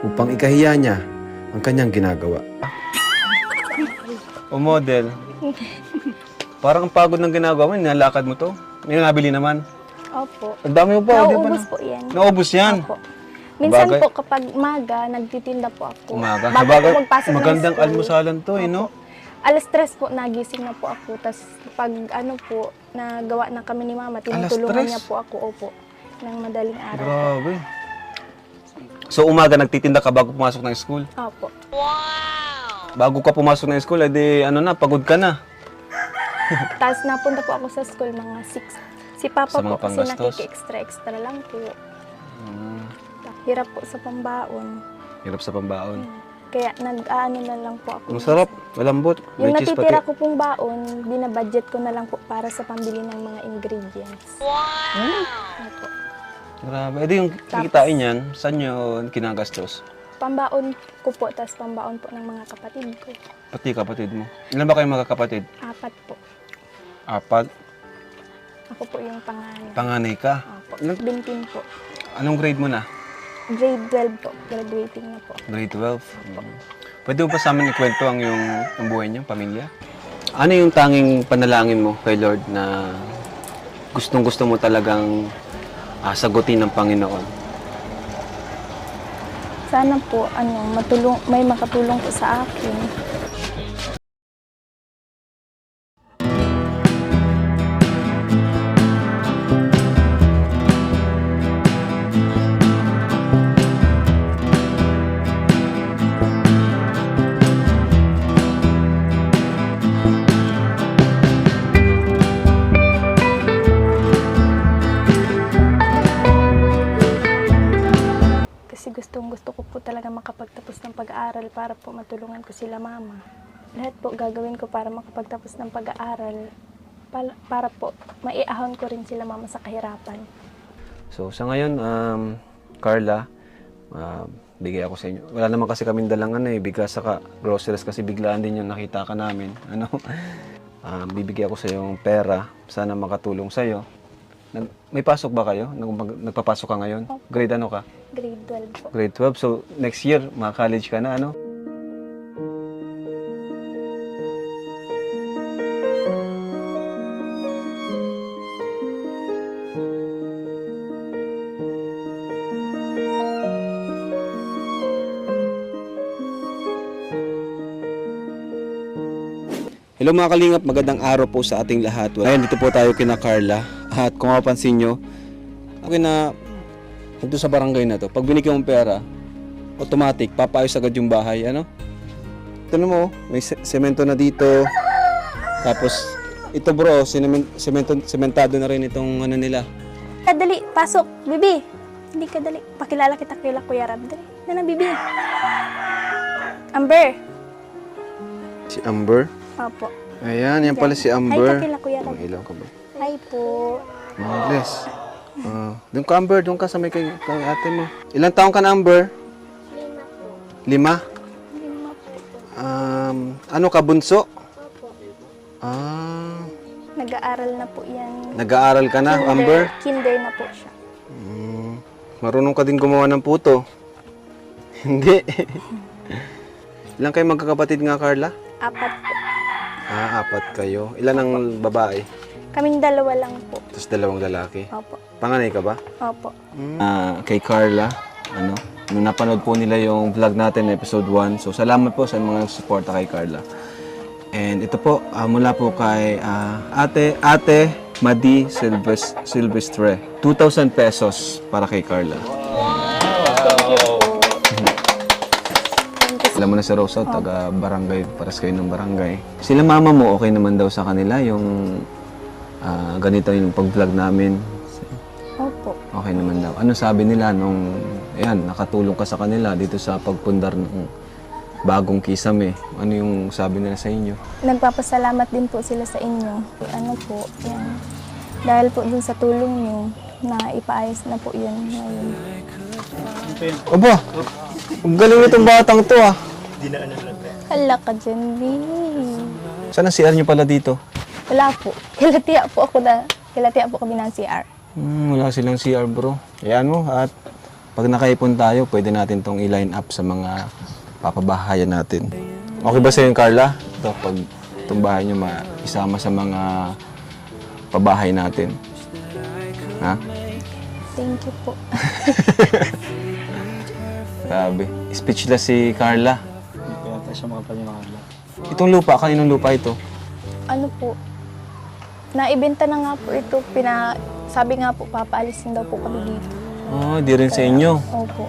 upang ikahiya niya ang kanyang ginagawa. O model, parang ang pagod ng ginagawa mo, nilalakad mo to. May nabili naman. Opo. Ang dami mo pa, di ba? Nauubos po yan. Naubos yan. Opo. Minsan Bagay. po kapag maga, nagtitinda po ako. Umaga. Bago Sabagay, po magpasok ng magandang school. almusalan to, eh, no? Alas 3 po, nagising na po ako. Tapos pag ano po, nagawa na kami ni Mama, tinutulungan 3:00? niya po ako, opo, ng madaling araw. Grabe. So umaga nagtitinda ka bago pumasok ng school? Opo. Bago ka pumasok ng school, edi ano na, pagod ka na. Tapos napunta po ako sa school mga 6. Si Papa Sa mga po kasi panggastos? nakiki-extra lang po. Hirap po sa pambaon. Hirap sa pambaon. Kaya nag-ano na lang po ako. Masarap, malambot, Yung may cheese natitira pati. ko pong baon, binabudget ko na lang po para sa pambili ng mga ingredients. Opo. Grabe. Edi yung kikitain yan, saan yun kinagastos? Pambaon ko po, tapos pambaon po ng mga kapatid ko. Pati kapatid mo. Ilan ba kayong magkakapatid? 4 po. 4. Ako po yung panganay. Panganay ka. Opo. Bintin po. Anong grade mo na? Grade 12 po. Graduating na po. Grade 12. Pwede mo pa sa amin ikwento ang buhay niyo, pamilya? Ano yung tanging panalangin mo kay Lord na gustong-gusto mo talagang sagutin ng Panginoon? Sana po, may makatulong po sa akin. Kasi gusto ko po talaga makapagtapos ng pag-aaral para po matulungan ko sila Mama. Lahat po gagawin ko para makapagtapos ng pag-aaral para po maiahon ko rin sila Mama sa kahirapan. So sa ngayon, Carla, bigay ako sa inyo. Wala naman kasi kaming dalang bigas saka groceries kasi biglaan din yung nakita ka namin. Bibigay ako sa yung pera, sana makatulong sa iyo. May pasok ba kayo? Nagpapasok ka ngayon? Grade ano ka? Grade 12 po. Grade 12. So next year, college ka na, ano? Hello mga kalingap, magandang araw po sa ating lahat. Ngayon dito po tayo kina Carla. At kung mapansin nyo, okay na dito sa barangay na to, pag binigyan mong pera, automatic, papaayos agad yung bahay, ano? Ito na mo, may semento na dito. Tapos, ito bro, sementado na rin itong ano nila. Dali, pasok, Bibi. Hindi ka dali. Pakilala kita kay Kuya Rab. Dali, na Bibi. Amber. Si Amber. Opo. Ayan, yan pala si Hi Amber. ka kila Kuya Rab. Ang ilaw ka ba? Hi po. Bless. Doon ka Amber, doon ka sa may kay ate mo. Ilang taong ka na Amber? 5 po. 5? 5 po. Ano ka, bunso? Opo. Nag-aaral na po yan. Nag-aaral ka na, Amber? Kinder na po siya. Marunong ka din gumawa ng puto. Hindi. Ilan kayo magkakapatid nga, Carla? 4 po. 4 kayo. Ilan ang babae? Kaming 2 lang po. Tapos 2 lalaki. Opo. Panganay ka ba? Opo. Kay Carla, nung napanood po nila yung vlog natin, episode 1. So, salamat po sa mga suporta kay Carla. And ito po, mula po kay Ate Madi Silvestre. 2,000 pesos para kay Carla. Alam mo na si Rosa, taga barangay, paras kayo ng barangay. Sila mama mo, okay naman daw sa kanila yung ganito yung pag-vlog namin. Opo. Okay naman daw. Ano sabi nila nung, nakatulong ka sa kanila dito sa pagpundar ng bagong Kisame? Ano yung sabi nila sa inyo? Nagpapasalamat din po sila sa inyo. Yan. Dahil po dun sa tulong niyo, na ipaayos na po yan ngayon. Aba, ang galing itong batang to Hala ka dyan, Bi. Saan ang CR nyo pala dito? Wala po. Kilatiya po kami ng CR. Wala silang CR bro. Ayan mo at Pag nakaipon tayo, pwede natin tong i-line up sa mga papabahayan natin. Okay ba sa'yo, Carla? Ito, pag itong bahay nyo isama sa mga pabahay natin. Ha? Thank you po. Grabe. Speechless si Carla. Kaya tayo siya makapaniwala. Itong lupa, kaninong lupa ito? Ano po, naibenta na nga po ito. Sabi nga po, papaalisin daw po kami dito. Oh, di rin sa inyo. Opo.